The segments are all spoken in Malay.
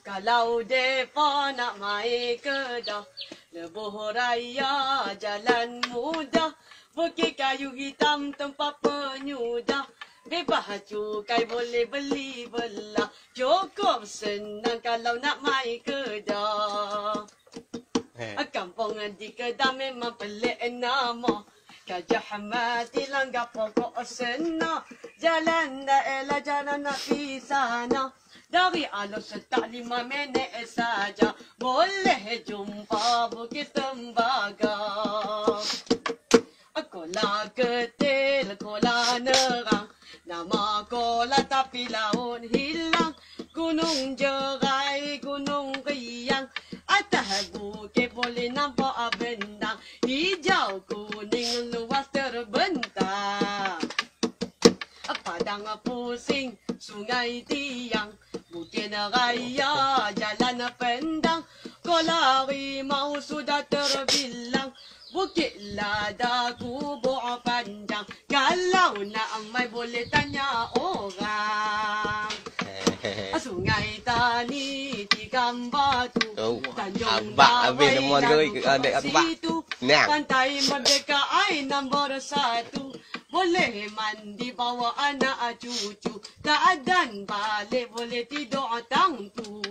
Kalau depa nak mai Kedah, Lebuh Raya jalan mudah, Bukit Kayu Hitam tempat penyudah. Bebas cukai boleh beli belah, cukup senang kalau nak mai Kedah. Kampung di Kedah memang pelik nama, Gajah Mati langgar pokok sena. Jalan daerah jalan nak pergi sana, dari Alor setak 5 minit saja, boleh jumpa Bukit Tembaga. Kola Ketil, Kola Nerang, nama kola tapi laut hilang. Gunung Jerai, Gunung Riang, atas bukit boleh nampak bendang. Hijau kuning luas terbentang. Padang Pusing, Sungai Tiang, Bukit Raya, Jalan Pendang. Kola Rimau sudah terbilang, Bukit Lada Kubur Panjang. Kalau nak mai boleh tanya orang. Sungai Tani, Tikam Batu, Tanjung Bawai, situ. Pantai Merdeka ai nombor 1. Boleh mandi bawa anak cucu, keadaan balik boleh tidur tangtu.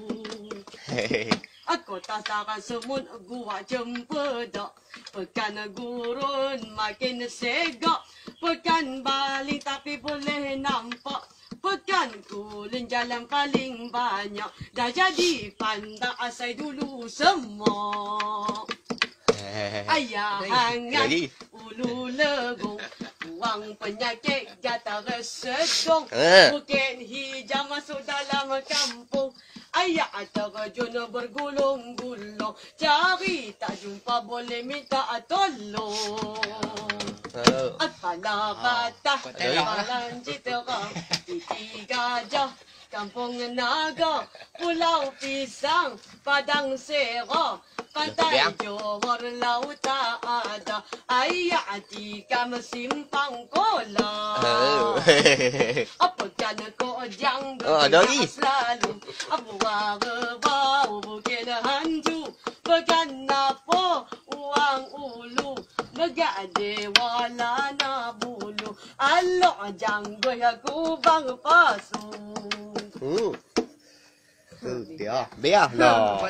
Kota Saran Semut gua Cempedak, Pekan Gurun makin segak. Pekan Baling tapi boleh nampak, Pekan Kuling jalan paling banyak. Dah jadi pandang asai dulu semua. Ayah hangat ulu legong, buang penyakit gatal resedong. Bukit hijau masuk dalam kampung, ayah terjun bergulung-gulung. Cari tak jumpa boleh minta tolong. Kepala Batah, Balan Citera, Titi Gajah, Kampung Naga, Pulau Pisang, Padang Sera, Pantai Johor laut tak ada. Ayah Tikam Simpang Kola. Pekan Kojang bergerak selalu, Buah Bukit Hanju, Pekan Napo, Uang Ulu, Megak Dewa Lana Bulu, Alok Janggoy Kubang Pasu. Dia, biar lah.